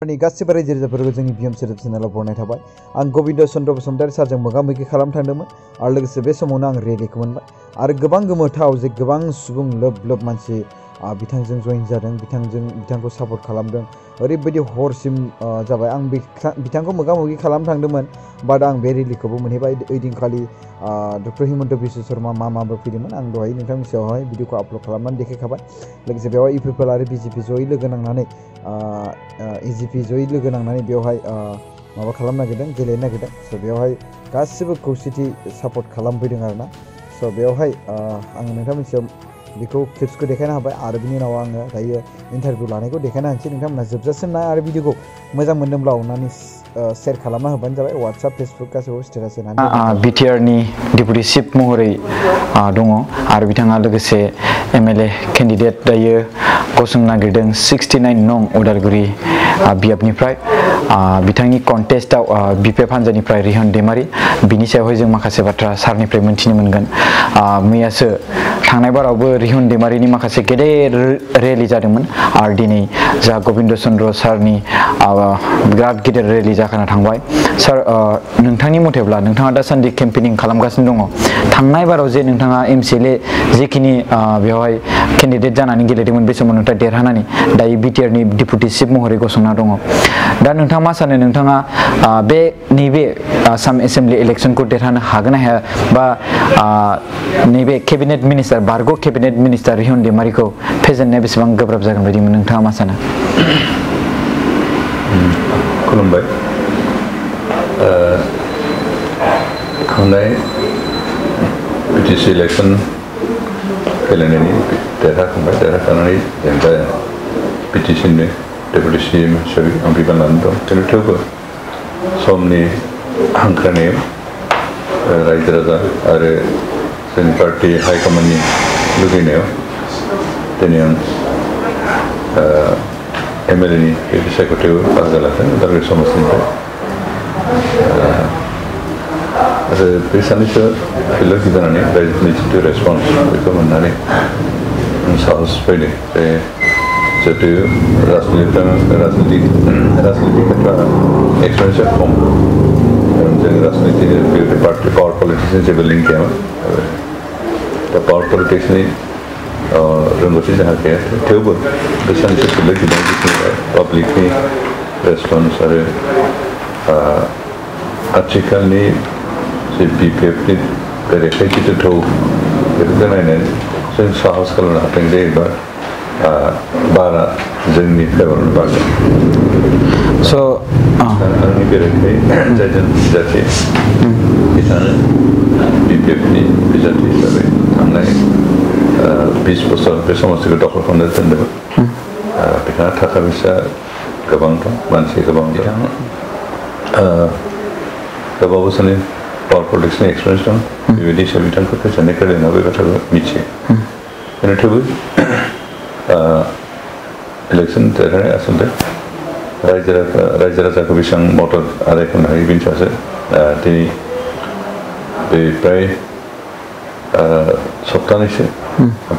गासिबो रायजो राजाफोरखौ जोंनि बिएमसि चेनेलाव बरायनाय थाबाय। आं गबिन्द चन्द्र बसुमतारी सारजों मोगा-मोगि खालामनो थांदोंमोन आरो लोगोसे बे समावनो आं रेलिखौ मोनबाय आरो गोबां गोमोथाव जे गोबां सुबुं लोब मानसि बिथांजों जइन जादों, बिथांखौ सापर्ट खालामदों। ओरैबायदि हरसिम जाबाय। आं बिथांखौ मोगा-मोगि खालामनो थांदोंमोन, बाट आं बे रेलिखौबो मोनहैबाय। ओइदिनखालि डक्टर हिमन्त बिश्व शर्मा माबो फैदोंमोन। आं दहाय नोंथांनि सिगाङावहाय भिडिअखौ आपल'ड खालामनानै देखायखाबाय। लोगोसे बेवहाय इउपिपिएल आरो बिजेपि जयै लोगो नांनानै एजिपि जयै लोगो नांनानै बेवहाय माबा खालामनो नागिरदों, गेलेनो नागिरदों। स' बेवहाय गासिबो खौसेथि सापर्ट खालामफैदों आरोना। स' बेवहाय आं नोंथांमोननि सायाव बेखौ क्लिप्सखौ देखायनो हाबाय आरो बिनि उनाव आङो दायो इन्टारभिउ लानायखौ देखायनो होनोसै। नोंथांमोना जोबजासिम नाय आरो भिडिअखौ मोजां मोनदोंब्ला अननानै शेयार खालामना होबानो जाबाय। वाट्सएप, फेसबुक गासैबो स्टेटास होनानै बिटिआरनि डेपुटि चिफ महरै दङ आरो बिथाङा लोगोसे एमएलए केन्डिडेट दायो गसंनो नागिरदों 69 नं उदालगुरि बियाबनिफ्राय। बिथांनि कन्टेस्टआव बिपिएफ हान्जानिफ्राय रिहन दैमारि। बिनि सायावहाय जों माखासे बाथ्रा सारनिफ्राय मोन्थिनो मोनगोन। मैयासो थांनाय बारावबो रिहन दैमारिनि माखासे गेदेर रेलि जादोंमोन आरो दिनै जा गबिन्द चन्द्र सारनि बिराद गेदेर रेलि जाखाना थांबाय। सार, नोंथांनि मथेब्ला नोंथाङा दासान्दि केम्पेनिं खालामगासिनो दङ। थांनाय बाराव जे नोंथाङा एमसिएलए जेखिनि बेवहाय केन्डिडेट जानानै गेलेदोंमोन, बे समाव नोंथाङा देरहानानै दायो बिटिआरनि डेपुटि चिफ महरै गसंना दङ। दा नोंथाङा मा सानो, नोंथाङा नैबे आसाम एसेम्बलि इलेक्सनखौ देरहानो हागोन ना हाया, बा नैबे केबिनेट मिनिस्टार, बारग' केबिनेट मिनिस्टार रिहन दैमारिखौ फेजेननाया बेसेबां गोब्राब जागोन बायदि नोंथाङा मा सानो? खुलुमबाय। थांनाय बिटिसि इलेक्सन गेलेनायनि देरहाखांनानै जेनेबा बिटिसिनि डेपुटि सिएम हिसाबै आं बिबान लानानै दं। थेवबो समनि हांख्रायनायाव रायजो राजा आरो जोंनि पार्टि हाइकमान्डनि लुगैनायाव दिनै आं एमएलएनि बे बिसायख'थियाव बाहागो लादों उदालगुरि समाजनिफ्राय। आरो बे साननैसो फिल्डआव गिदिंनानै रायजोनि जिथु रेसपन्स बेखौ मोननानै आं साहस फैदों जे जिहेतु राजनितिक खेथ्रआ एक्सपिरियेन्सा खम, जों राजनिति पार्टि पावार पलिटिक्सनि जेबो लिंक गैयामोन। दा पावार पलिटिक्सनि रोंगौथि जोंहा गैया। थेवबो बे साननैसो फिल्डआव गिदिंनानै पाब्लिकनि रेसपन्स आरो आथिखालनि जे बिपिएफनि बेरेखायै जिथु थौ बेफोरखौ नायनानै जों साहस खालामनो हादों जे एबा बारा जोंनि फेभाराव बारगोन। स' आंनि बेरेखायै जायजों बिजाथि बिथाङा बिपिएफनि बिजाथि हिसाबै थांनाय 20 बोसोर बे समस्तिखौ दखल खालामनो दोनदोंमोन। बिथाङा थाखा फैसा गोबां दं, मानसि गोबां दं, गोबाव बोसोरनि पावार पलिटिक्सनि एक्सपिरियेन्स दं। बेबायदि हिसाबै बिथांखौ फेजेननाय गेलेनायाव बे बाथ्राखौ मिथियो। थेवबो इलेक्सन देरहानाय आसलथे रायजो राजाखौ बेसेबां मदद आदाय खालामनो हायो बेनि सायावसो दिनै बे प्राय सप्तानैसो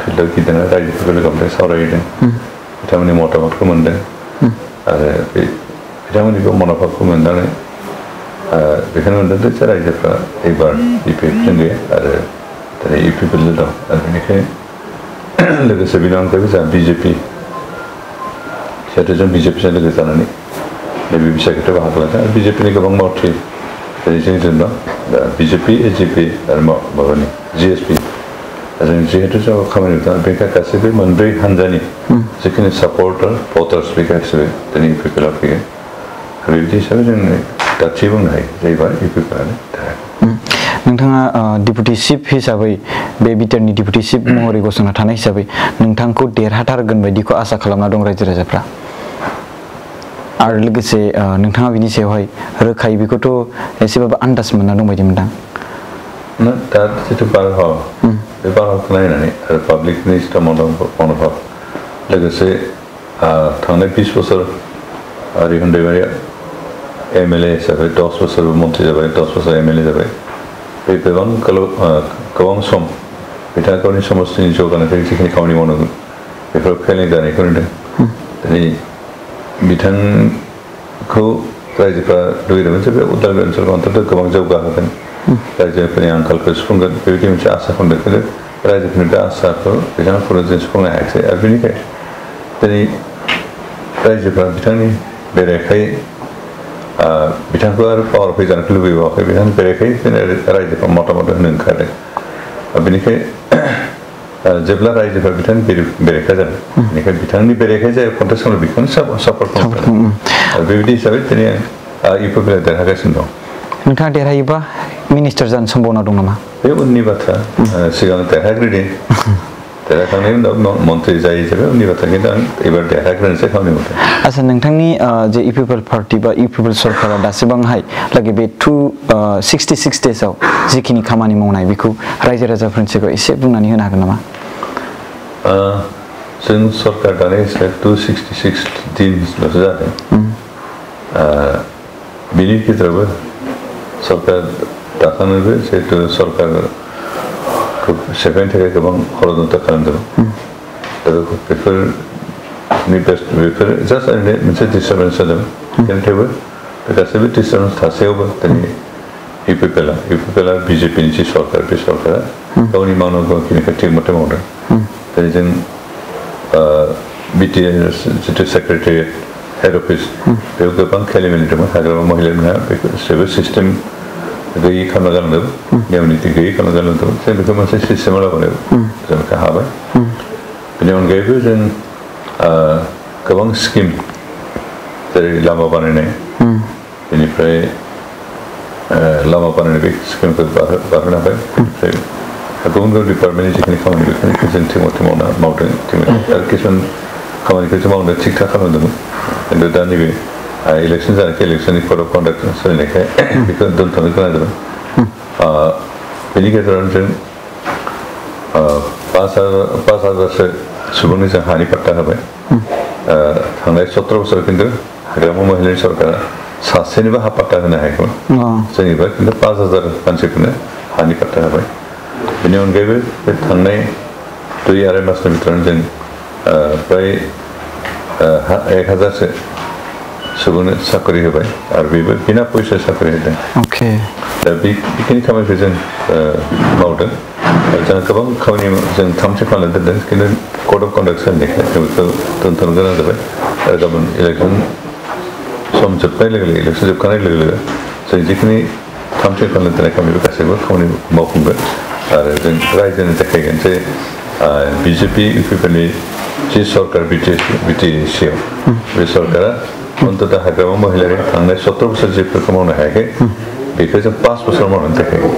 फिल्डआव गिदिंनानै रायजोफोरखौ लोगो हमदों, सावरायदों, बिथांमोननि मतामतखौ मोनदों आरो बे बिथांमोननिखौ मन'भाबखौ मोननानै बेखौनो मोनदों जे रायजोफ्रा एबार बिपिएफजों गैया आरो दिनै इउपिपिएलजों दं। आरो बेनिखायनो लोगोसे बेनि अनगायैबो जोंहा बिजेपि, जिहेतु जों बिजेपिजों लोगो जानानै नैबे बिसायख'थियाव बाहागो लादों आरो बिजेपिनि गोबां मावथि जेरै जों दं, दा बिजेपि, एजिपि आरो माबानि जिएसपि, जों जिहेतु जों खामानि दं, बेनिखायनो गासैबो मोनब्रै हान्जानि जिखिनि सापर्टार भटार्स बे गासैबो दिनै इउपिपिएलआव फैगोन। बेबायदि हिसाबै जों दाथि बुंनो हायो जाहैबाय इउपिपिएलआनो देरहागोन। नोंथाङा डेपुटि चिफ हिसाबै, बे बिटिआरनि डेपुटि चिफ महरै गसंना थानाय हिसाबै नोंथांखौ देरहाथारगोन बायदिखौ आसा खालामना दं रायजो राजाफ्रा। आरो लोगोसे नोंथाङा बिनि सायावहाय रोखायै बेखौथ' एसेबाबो आन्दाज मोनना दं बायदि मोनदां। दा जिथु बारहावा, बे बारहावाखौ नायनानै आरो पाब्लिकनि जिथु मन'भाब, लोगोसे थांनाय 20 बोसोर रिहन दैमारिया एमएलए हिसाबै 10 बोसोरबो मन्थ्रि जाबाय, 10 बोसोर एमएलए जाबाय। बे गोबां सम बिथाङा गावनि समस्तिनि जौगानायनि जिखिनि खामानि मावनांगोन बेफोराव फेलें जानायखौ नुदों। दिनै बिथां खौ रायजोफ्रा लुबैदोंमोन जे बे उदालगुरि ओनसोलखौ अन्तत गोबां जौगाहोगोन रायजोफोरनि आंखालखौ सुफुंगोन बेबायदि मोनसे आसा खालामदों खिन्थु रायजोफोरनि बे आसाखौ बिथांमोनखौ जों सुफुंनो हायाखिसै आरो बेनिखाय दिनै रायजोफ्रा बिथांनि बेरेखायै बिथांखौ आरो पावार फैजानो लुबैबावाखै बिथांनि बेरेखायै रायजोफ्रा मतामत होनो ओंखारदों बेनिखाय जेब्ला रायजोफ्रा बिथांनि बेरेखा जादों बेनिखायनो बिथांनि बेरेखायै जाय कन्टेस्ट खालामो बेखौनो सापर्ट खालामदों आरो बेबायदि हिसाबै दिनै इउपिपिएलआ देरहागासिनो दं नोंथाङा देरहायोबा मिनिस्टार जानो सम्भावना दं नामा बे उननि बाथ्रा सिगां देरहाग्रोदों देरहाखांनायनि उनाव मन्थ्रि जायै जाबाय उननि बाथ्रा खिन्थु आं एबार देरहाग्रोनोसै खामानि मावदों आच्छा नोंथांनि जे इउपिपिएल पार्टी बा इउपिपिएल सरकारा दासिबांहाय लागै बे 266 डेजआव जिखिनि खामानि मावनाय बेखौ रायजो राजाफोरनि सिगाङाव एसे बुंनानै होनो हागोन नामा जों सरकार दानाय हिसाबै 266 दिनल'सो जादों बिनि गेजेरावबो सरकार दाखांनोबो जिहेतु सरकारखौ सेफायनो थाखाय गोबां षड़यन्त्र खालामदोंमोन बेफोर जास्ट ओरैनो मोनसे डिस्टार्बेन्स जादों थेवबो बे गासैबो डिस्टार्बेन्स थासेयावबो दिनै इउपिपिएलआ बिजेपिनि जि सरकार बे सरकारा गावनि मावनांगौखिनिखौ थिग मथे मावदों दिनै जों बिटिआर जिथु सेक्रेटारियेट हेड अफिस बेयाव गोबां खेलिमेलि दंमोन हाग्रामा महिलाफोरहा बेखौ जेबो सिस्टेम गैयै खालामना गालांदों नियम निति गैयै खालामना गालांदों जों बेखौ मोनसे सिस्टेमाव लाबोनो जों बेखौ हाबाय बेनि अनगायैबो जों गोबां स्किम जेरै लामा बानायनाय बेनिफ्राय लामा बानायनाय बे स्किमखौ बारहोनो हाबाय ओमफ्राय गुबुन गुबुन डिपार्टमेन्टनि जिखिनि खामानि बेखिनिखौ जों थिग मथे मावदों आरो किसुमान खामानिखौ जों मावनो थिग थाक खालामदोंमोन खिन्थु दा नैबे इलेक्सन जानायखाय इलेक्सननि कड अफ कन्डाक्ट सोलिनायखाय बेखौ दोनथ'नो गोनां जादों बेनि गेजेरावनो जों 5,000सो सुबुंनि जों हानि पाट्टा होबाय थांनाय 17 बोसोराव खिन्थु हाग्रामा महिलानि सरकारा सासेनिबो हा पाट्टा होनो हायाखैमोन जोंनिबा खिन्थु 5,000 मानसिफोरनो हानि पाट्टा होबाय बेनि अनगायैबो बे थांनाय 2.5 मासनि भितरावनो जों प्राय 1,000सो सुबुंनो साख्रि होबाय आरो बेबो बिना फैसा साख्रि होदों दा बेखिनि खामानिखौ जों मावदों आरो जों गोबां खामानि जों थामथि खालामना दोनदों खिन्थु कड अफ कन्डाक्ट सोलिनायखाय जों बेखौ दोनथ'नो गोनां जाबाय आरो गाबोन इलेक्सन सम जोबनाय लोगो लोगो इलेक्सन जोबखांनाय लोगो लोगो जों जिखिनि थामथि खालामना दोननाय खामानि गासैबो खामानि मावफुंगोन आरो जों रायजोनो देखायगोन जे बिजेपि इउपिपिएलनि जि सरकार बिटिसिआव बे सरकारा अन्तत हाग्रामा महिलारि थांनाय 17 बोसोर जेफोरखौ मावनो हायाखै बेखौ जों 5 बोसोर मावनानै देखायगोन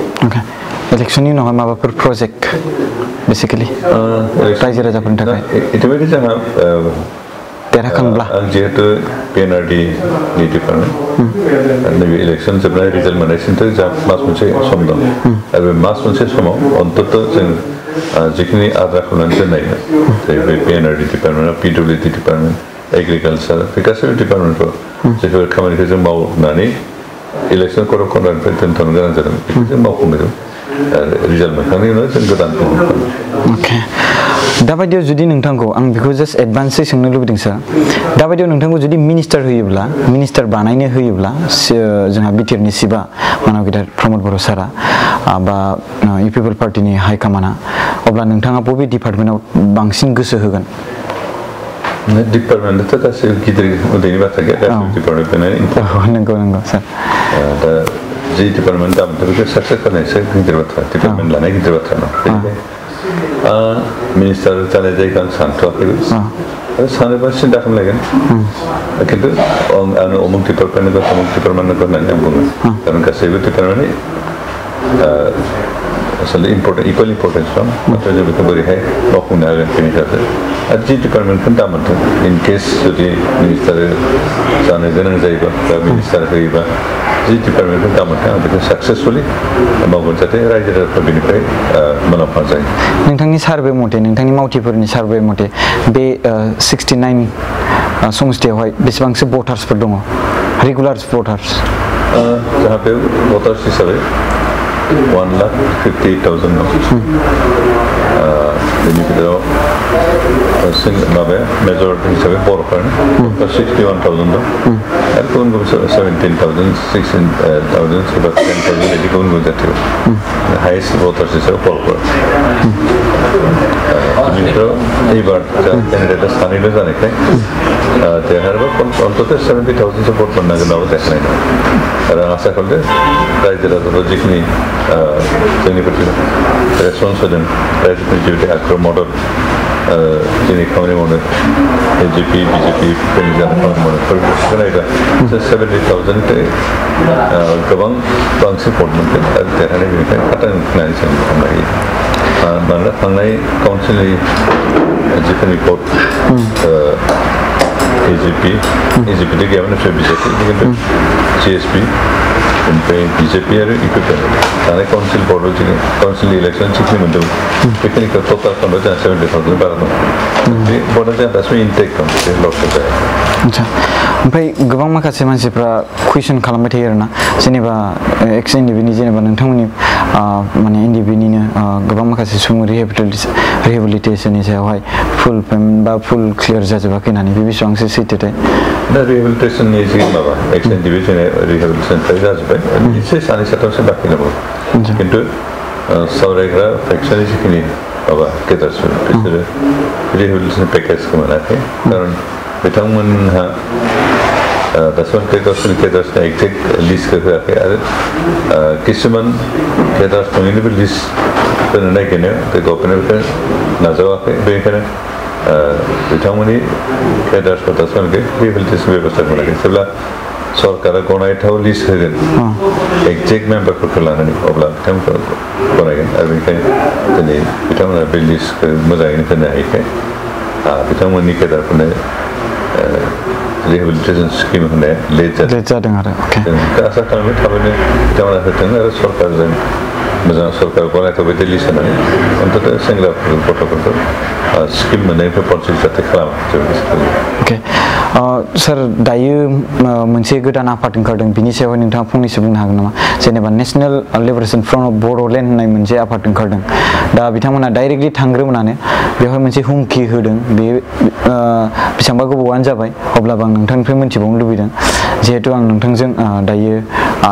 इलेक्सननि उनावहाय माबाफोर प्रजेक्ट बेसिकेलि रायजो राजाफोरनि थाखाय इतिबायदि जोंहा देरहाखांब्ला आं जिहेतु पिएनआरडिनि डिपार्टमेन्ट नैबे इलेक्सन जोबनाय रिजाल्ट मोननायसिमथ' जोंहा मास मोनसे सम दं आरो बे मास मोनसे समाव अन्तत जों जिखिनि आद्रा खालामनानै दोननाय जेरै बे पिएनआरडि डिपार्टमेन्ट पिडब्लिउडि डिपार्टमेन्ट एग्रिकालचार बे गासैबो डिपार्टमेन्टखौ जिफोर खामानिखौ जों मावनानै इलेक्सन कड अफ कन्डाक्टनिफ्राय दोनथ'नो गोनां जादों बेखौ जों मावफुंदों आरो रिजाल्ट मोनखांनायनि उनाव जों गोदान दाबायदियाव जुदि नोंथांखौ आं बेखौ जास्ट एडभान्सै सोंनो लुबैदों सार दाबायदियाव नोंथांखौ जुदि मिनिस्टार होयोब्ला मिनिस्टार बानायनो होयोब्ला जोंहा बिटिआरनि सिबा मानव गेदेर प्रमद बर' सारा बा इउपिपिएल पार्टिनि हाइकमान्डआ अब्ला नोंथाङा बबे डिपार्टमेन्टआव बांसिन गोसो होगोन डिपार्टमेन्टआथ' गासैबो गिदिर उन्दैनि बाथ्रा गैया गासैबो डिपार्टमेन्टआनो नंगौ सार दा जि डिपार्टमेन्ट दाम बेखौ साक्सेस खालामनायसो गिदिर बाथ्रा डिपार्टमेन्ट लानाय गिदिर बाथ्रा नङा मिनिस्टार जानाय जायगायाव आं सानथ'वाखैबो आरो सानोबा सिन्था खालामलायगोन खिन्थु आं अमुक डिपार्टमेन्ट होननानै आं बुङो खारन गासैबो डिपार्टमेन्टनि आसलते इकुवेल इम्पर्टेन्स दं नाथाय जों बेखौ बोरैहाय मावफुंनो हागोन बेनि थाखाय आरो जि डिपार्टमेन्टखौनो दा मोनथों इन केस जुदि मिनिस्टार जानो गोनां जायोबा बा मिनिस्टार होयोबा जि डिपार्टमेन्टखौ दा मोनथों आं बेखौ साक्सेसफुलि मावगोन जाहाथे रायजो राजाफ्रा बेनिफ्राय मुलाम्फा जायो नोंथांनि सार्भे मथे नोंथांनि मावथिफोरनि सार्भे मथे बे 69 समस्थियावहाय बेसेबांसो भटार्सफोर दङ रेगुलार भटार्स जोंहा बे भटार्स हिसाबै 1,58,000 दं बेनि गेजेराव माबाया मेजरिटी हिसाबै बर'फ्रानो 61,000 दं आरो गुबुन गुबुन 17,000 16,000 सोरबा 10,000 बिदि गुबुन गुबुन जाथियाव हाइस्ट भटार्स हिसाबै बर'फोर बिनिफ्राय एबार केन्डिडेटआ सानैल' जानायखाय देरहायोबा अन्तत 70,000 भट मोननांगोन नङाबा देरहानाय नङा आरो आं आसा खालामदों रायजो राजाफोर जिखिनि जोंनि प्रति रेसपन्स होदों रायजोफोरनि जिबायदि आग्रह मदद दिनै खामानि मावनो एजिपि बिजेपि फोरनि जानाय खामानि मावनायफोरखौ नायबा 70,000 गोबां बांसिन भट मोनगोन आरो देरहानाय बेनिफ्राय खाथां होननानै जों बुंनो हायो मानोना थांनाय काउन्सिलनि जिखिनि भट एजिपिथ' गैयामोन ओमफ्राय बिजेपि खिन्थु सिएसपि ओमफ्राय बिजेपि आरो इउपिपिएल थानाय काउन्सिल भटआव जोङो काउन्सिल इलेक्सन जिखिनि मोन्दोंमोन बेखिनिखौ टटेल खालामबा जोंहा 70,000 बारा दं बे भटआ जोंहा दासिम इनटेक दं बे लसआ जाया आच्छा ओमफ्राय गोबां माखासे मानसिफ्रा कुइसन खालामबाय थायो आरोना जेनेबा एक्स एनडिबिनि जेनेबा नोंथांमोननि माने एनडिबिनिनो गोबां माखासे सुबुं रिहेबिलिटेसननि सायावहाय फुल पेमेन्ट बा फुल क्लियार जाजोबाखै होननानै बे बेसेबांसो सैथोथाय दा रिहेबिलिटेसननि जि माबा एक्स एनडिबि जोंना रिहेबिलिटेसन फ्राय जाजोब्बाय एसे सानै साथामसो बाखि दंबावो खिन्थु सावरायग्रा फेक्सननि जिखिनि माबा गेदार्सफोर बिसोरो रिहेबिलिटेसन पेकेजखौ मोनाखै खारन बिथांमोनहा दासिम गावसोरनि केदार्सनि एक्जेक्ट लिस्टखौ होआखै आरो किसुमान केदार्स दङैनो बे लिस्ट होनो नागिरनायाव बे गभर्नमेन्टखौ नाजावाखै बेनिखायनो बिथांमोननि केदार्सफोर दासिम रिहेबिलिटेसन बेब'स्था मोनाखै जेब्ला सरकारा गनायथाव लिस्ट होगोन एक्जेक्ट मेम्बारफोरखौ लानानै अब्ला बिथांमोनखौ गनायगोन आरो बेनिखायनो दिनै बिथांमोना बे लिस्टखौ मोजाङैनो होनो हायैखाय बिथांमोननि केदारफोरनो रिहेबिलिटेसन स्किम होनाया लेट जादों आरो आसा खालामो थाबैनो बिथांमोना होथों आरो सरकारजों मोजां सरकार गनायथाव बायदि लिस्ट होनानै अन्तत सेंग्राफोर गथ'फोरखौ स्किम मोननायनिफ्राय पन्सिल जाहाथे खालामो अके सार दायो मोनसे गोदान आफाद ओंखारदों बिनि सायावहाय नोंथाङा फंनैसो बुंनो हागोन नामा जेनेबा national liberation front of Bodoland होननाय मोनसे आफाद ओंखारदों दा बिथांमोना डाइरेक्टलि थांग्रोमोनानो बेवहाय मोनसे हुमखि होदों बे बेसेबांबा गोबावानो जाबाय अब्लाबो आं नोंथांनिफ्राय मोनथिबावनो लुबैदों जिहेतु आं नोंथांजों दायो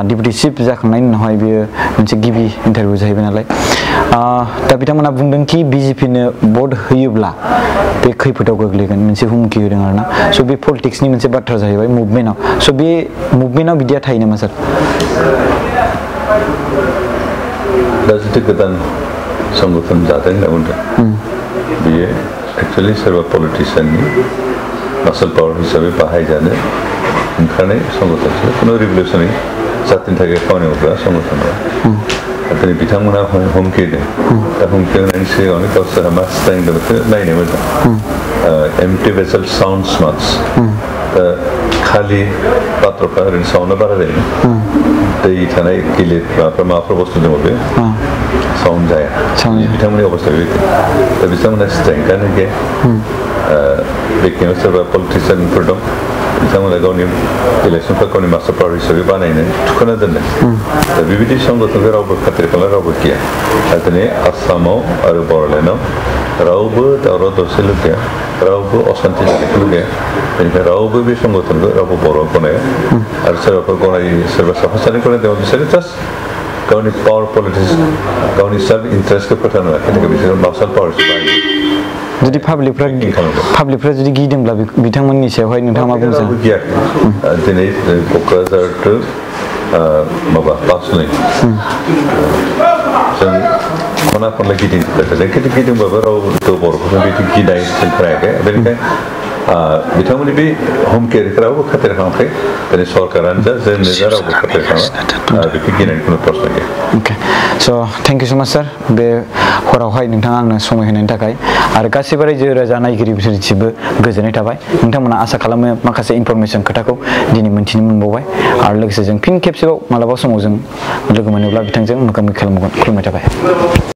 डिप्युटि चिफ जाखांनायनि उनावहाय बेयो मोनसे गिबि इन्टारभिउ जाहैबाय नालाय दा बिथांमोना बुंदों कि बिजेपिनो भट होयोब्ला बे खैफोदाव गोग्लैगोन मोनसे हुमखि होदों आरोना स' बे पलिटिक्सनि मोनसे बाथ्रा जाहैबाय मुभमेन्टआव स' बे मुभमेन्टआव बिदिया थायो नामा सार दा जितु गोदान संगठन जादों होनना बुंदों बियो एक्सुवेलि सोरबा पलिटिसियाननि मासल पावार हिसाबै बाहायजानो ओंखारनाय संगठन खुनु रिभलिउसननि जातिनि थाखाय खामानि मावग्रा संगठन नङा दिनै बिथांमोना हुमखि होदों दा हुमखि होनायनि सिगाङावनो गावसोरहा मा स्ट्रेंथ दं बेखौ नायनो मोजां एम्पटि भेसेल साउन्ड्स माच दा खालि पात्रफ्रा ओरैनो साउन्डआ बारा जायो दै थानाय गिलिर माबाफोर बुस्थु दङ बे साउन्ड जाया बिथांमोननि अबस्था बेबायदि दा बिथांमोनहा स्ट्रेंथआनो गैया बेखिनियाव सोरबा पलिटिसियानफोर दं बिथांमोना गावनि इलेक्सनखौ गावनि मास्टार पावार हिसाबै बानायनो थुखोना दोनदों दा बेबायदि संगठनखौ रावबो खाथिर खाला रावबो गैया दा दिनै आसामाव आरो बड'लेण्डआव रावबो दावराव दावसिल गैया रावबो असान्थि जानायखौ लुगैया बेनिफ्राय रावबो बे संगठनखौ रावबो बर'आ गनाया आरो सोरबाफोर गनायो सोरबा साफा सानै गनायदों बिसोरो जास्ट गावनि पावार पलिटिक्स गावनि सेल्फ इन्टारेस्टखौ फोथांनो लाखिनो बिसोरो मार्शल पावारसो बाहायो जुदि पाब्लिकफ्रा जुदि गिदोंब्ला बिथांमोननि सायावहाय नोंथाङा मा बुंनो सानो गिया दिनै क'क्राझार टु माबा पासनै जों खना खनला गिदिंजोबबाय खिन्थु गिदिंबाबो रावबो बर'फोरजों बिदि गिनाय जों खोनायाखै बेनिखायनो बिथांमोननि बे हुमखि रावबो खाथिर खालामाखै दिनै सरकारानो जा जोंनो जा रावबो खाथिर खालामा बेखौ गिनायनि खुनु प्रश्न गैया अके स' थेंक इउ स' माच सार बे हरावहाय नोंथाङा आंनो समाय होनायनि थाखाय आरो गासैबो रायजो राजा नायगिरिफोरनिसिमबो गोजोननाय थाबाय नोंथांमोना आसा खालामो माखासे इनफरमेसन खोथाखौ दिनै मोन्थिनो मोनबावबाय आरो लोगोसे जों फिन खेबसेबाव मालाबा समाव जों लोगो मोनोब्ला बिथांजों मोगा मोगि खालामगोन खुलुमनाय थाबाय